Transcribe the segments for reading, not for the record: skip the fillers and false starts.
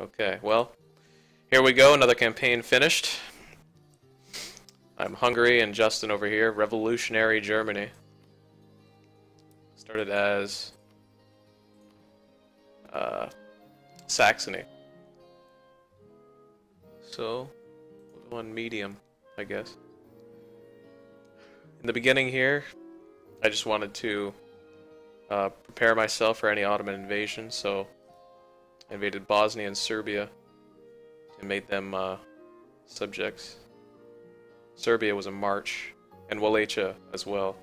Okay, well, here we go, another campaign finished. I'm Hungary and Justin over here, revolutionary Germany. Started as Saxony. So, one medium, I guess. In the beginning here, I just wanted to prepare myself for any Ottoman invasion, so I invaded Bosnia and Serbia and made them subjects. Serbia was a march, and Wallachia as well.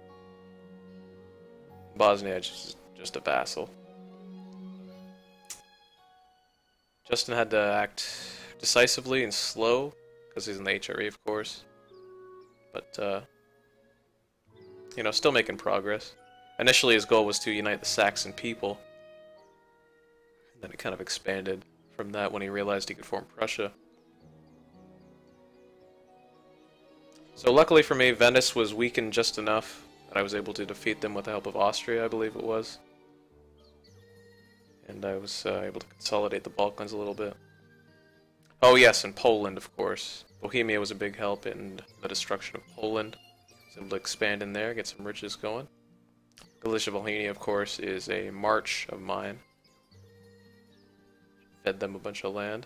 Bosnia just a vassal. Justin had to act decisively and slow, because he's in the HRE, of course. But, you know, still making progress. Initially, his goal was to unite the Saxon people. And then it kind of expanded from that when he realized he could form Prussia. So luckily for me, Venice was weakened just enough that I was able to defeat them with the help of Austria, I believe it was. And I was able to consolidate the Balkans a little bit. Oh yes, and Poland, of course. Bohemia was a big help in the destruction of Poland. I was able to expand in there, get some riches going. Galicia-Volhynia, of course, is a march of mine. Fed them a bunch of land.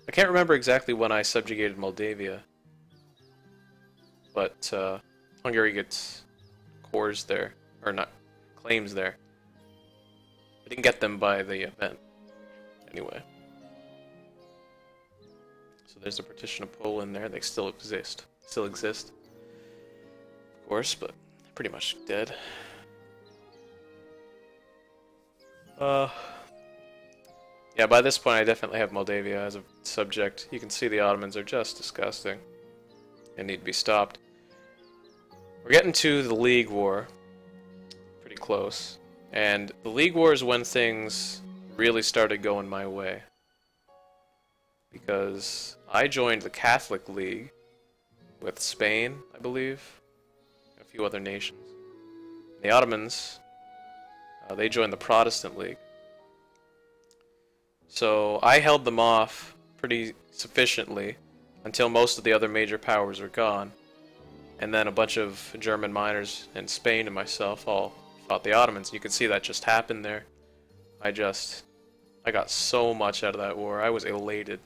I can't remember exactly when I subjugated Moldavia, but Hungary gets cores there, or not, claims there. I didn't get them by the event, anyway. So there's a partition of Poland there. They still exist. Of course, but they're pretty much dead. Yeah, by this point I definitely have Moldavia as a subject. You can see the Ottomans are just disgusting and need to be stopped. We're getting to the League War. Pretty close. And the League War is when things really started going my way. Because I joined the Catholic League with Spain, I believe, and a few other nations. The Ottomans, they joined the Protestant League. So I held them off pretty sufficiently until most of the other major powers were gone. And then a bunch of German miners in Spain and myself all fought the Ottomans. You can see that just happened there. I got so much out of that war. I was elated.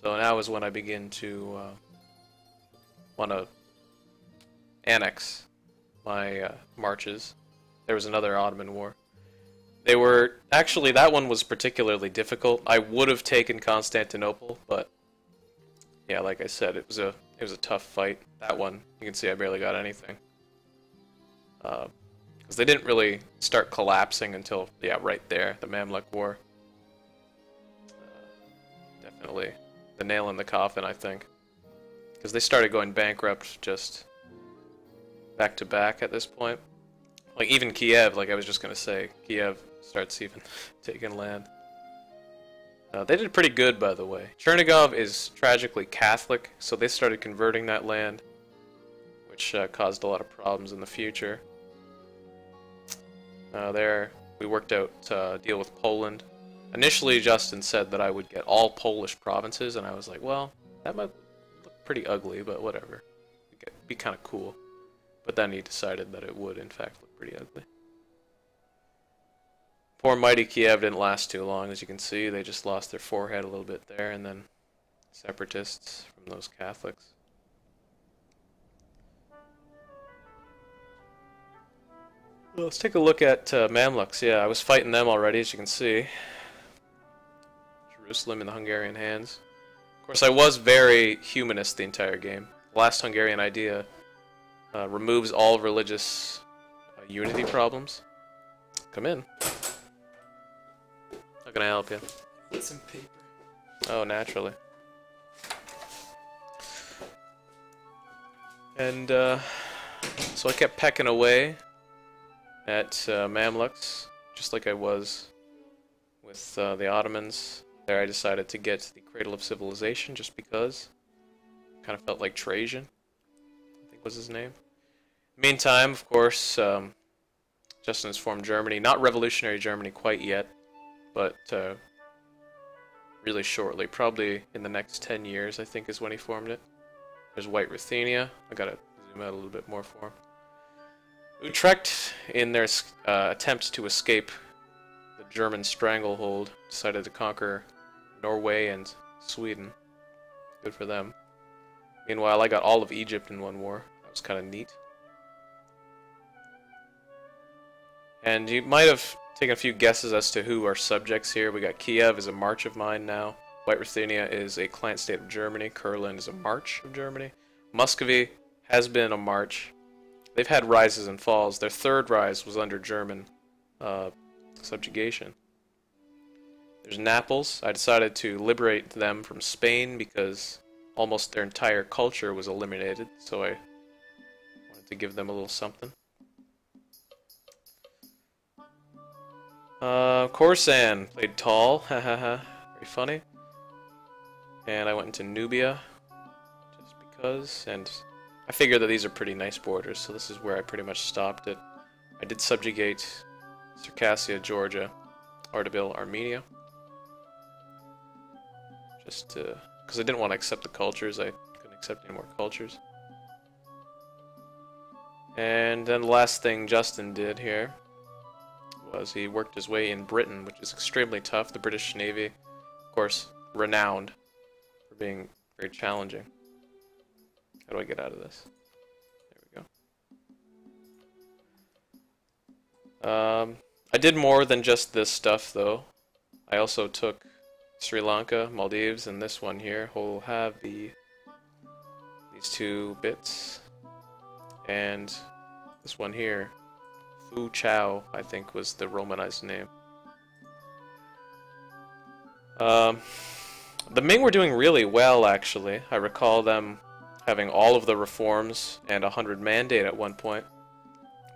So now is when I begin to want to annex my marches. There was another Ottoman war. They were actually, that one was particularly difficult. I would have taken Constantinople, but yeah, like I said, it was a tough fight. That one, you can see I barely got anything. Because they didn't really start collapsing until, yeah, right there, the Mamluk War. Definitely the nail in the coffin, I think. Because they started going bankrupt just back to back at this point. Like, even Kiev, like I was just going to say, Kiev starts even taking land. They did pretty good, by the way. Chernigov is tragically Catholic, so they started converting that land, which caused a lot of problems in the future. There, we worked out a deal with Poland. Initially, Justin said that I would get all Polish provinces, and I was like, well, that might look pretty ugly, but whatever. It'd be kind of cool. But then he decided that it would, in fact, look pretty ugly. Poor mighty Kiev didn't last too long, as you can see. They just lost their forehead a little bit there, and then separatists from those Catholics. Well, let's take a look at Mamluks. Yeah, I was fighting them already, as you can see. Jerusalem in the Hungarian hands. Of course, I was very humanist the entire game. The last Hungarian idea removes all religious unity problems. Come in. How can I help you? Need some paper. Oh, naturally. And so I kept pecking away at Mamluks, just like I was with the Ottomans. There I decided to get the Cradle of Civilization just because. Kind of felt like Trajan, I think was his name. Meantime, of course, Justin has formed Germany. Not revolutionary Germany quite yet, but really shortly. Probably in the next 10 years, I think, is when he formed it. There's White Ruthenia. I gotta zoom out a little bit more for him. Utrecht, in their attempt to escape the German stranglehold, decided to conquer Norway and Sweden. Good for them. Meanwhile, I got all of Egypt in one war. That was kind of neat. And you might have taken a few guesses as to who are subjects here. We got Kiev is a march of mine now. White Ruthenia is a client state of Germany. Kurland is a march of Germany. Muscovy has been a march. They've had rises and falls. Their third rise was under German subjugation. There's Naples. I decided to liberate them from Spain because almost their entire culture was eliminated, so I wanted to give them a little something. Khorasan played tall, hahaha, very funny. And I went into Nubia, just because, and I figured that these are pretty nice borders, so this is where I pretty much stopped it. I did subjugate Circassia, Georgia, Ardabil, Armenia. Just to, because I didn't want to accept the cultures, I couldn't accept any more cultures. And then the last thing Justin did here was he worked his way in Britain, which is extremely tough. The British Navy, of course, renowned for being very challenging. How do I get out of this? There we go. I did more than just this stuff, though. I also took Sri Lanka, Maldives, and this one here. We'll have these two bits. And this one here, Fu Chao, I think was the Romanized name. The Ming were doing really well, actually. I recall them having all of the reforms and 100 mandate at one point.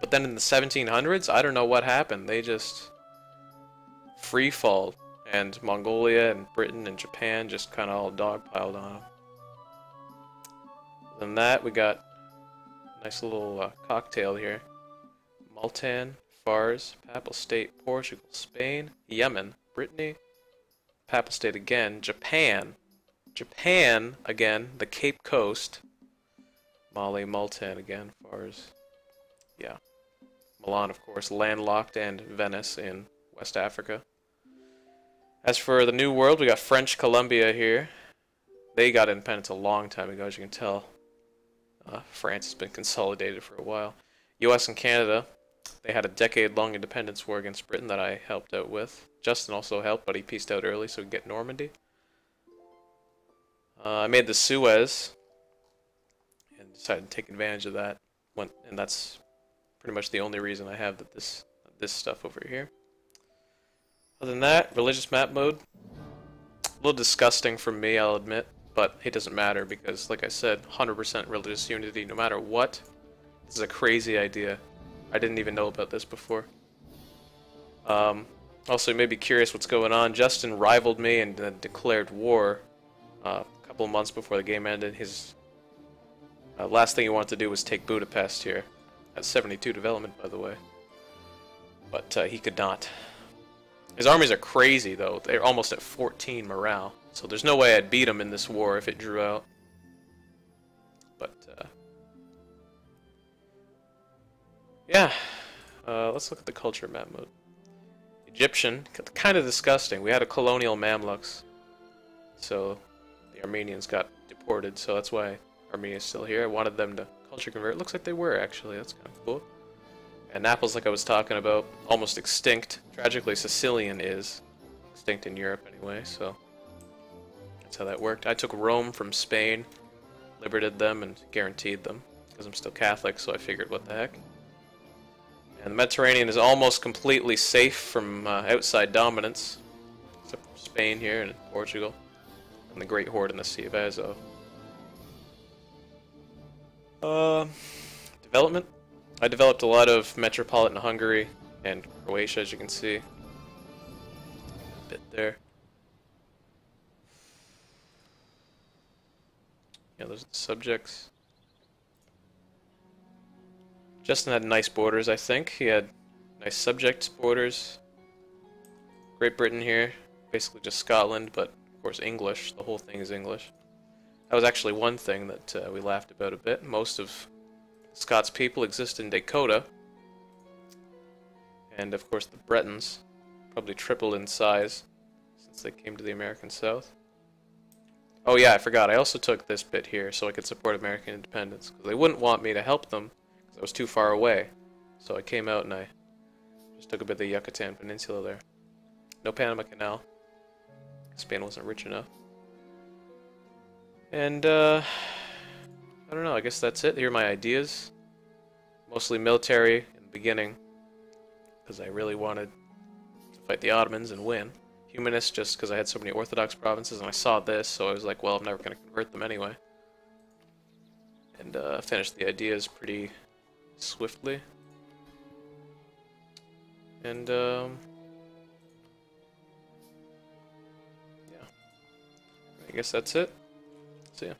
But then in the 1700s, I don't know what happened. They just free-falled. And Mongolia and Britain and Japan just kind of all dogpiled on them. Than that, we got a nice little cocktail here. Multan, Fars, Papal State, Portugal, Spain, Yemen, Brittany, Papal State again, Japan. Japan, again, the Cape Coast. Mali, Multan again, Fars. Yeah. Milan, of course, landlocked, and Venice in West Africa. As for the New World, we got French Colombia here. They got independence a long time ago, as you can tell. France has been consolidated for a while. US and Canada, they had a decade-long independence war against Britain that I helped out with. Justin also helped, but he pieced out early so we could get Normandy. I made the Suez and decided to take advantage of that. And that's pretty much the only reason I have this stuff over here. Other than that, religious map mode, a little disgusting for me, I'll admit, but it doesn't matter because, like I said, 100% religious unity no matter what. This is a crazy idea. I didn't even know about this before. Also, you may be curious what's going on. Justin rivaled me and then declared war a couple of months before the game ended. His last thing he wanted to do was take Budapest here. At 72 development, by the way. But he could not. His armies are crazy, though. They're almost at 14 morale. So there's no way I'd beat him in this war if it drew out. But, yeah. Let's look at the culture map mode. Egyptian, kind of disgusting. We had a colonial Mamluks. So the Armenians got deported, so that's why Armenia's still here. I wanted them to culture convert. Looks like they were, actually. That's kind of cool. And Naples, like I was talking about, almost extinct. Tragically, Sicilian is extinct in Europe anyway, so that's how that worked. I took Rome from Spain, liberated them, and guaranteed them, because I'm still Catholic, so I figured, what the heck. And the Mediterranean is almost completely safe from outside dominance, except for Spain here and Portugal, and the Great Horde in the Sea of Azov. Development. I developed a lot of metropolitan Hungary and Croatia, as you can see. A bit there. Yeah, those are the subjects. Justin had nice borders, I think. He had Nice subject borders. Great Britain here, basically just Scotland, but of course English. The whole thing is English. That was actually one thing that we laughed about a bit. Most of Scots people exist in Dakota. And of course the Bretons probably tripled in size since they came to the American South. Oh yeah, I forgot. I also took this bit here so I could support American independence. Because they wouldn't want me to help them because I was too far away. So I came out and I just took a bit of the Yucatan Peninsula there. No Panama Canal. Spain wasn't rich enough. And, I don't know, I guess that's it. Here are my ideas. Mostly military in the beginning, because I really wanted to fight the Ottomans and win. Humanist, just because I had so many Orthodox provinces, and I saw this, so I was like, well, I'm never going to convert them anyway. And, finished the ideas pretty swiftly. And, yeah. I guess that's it. See ya.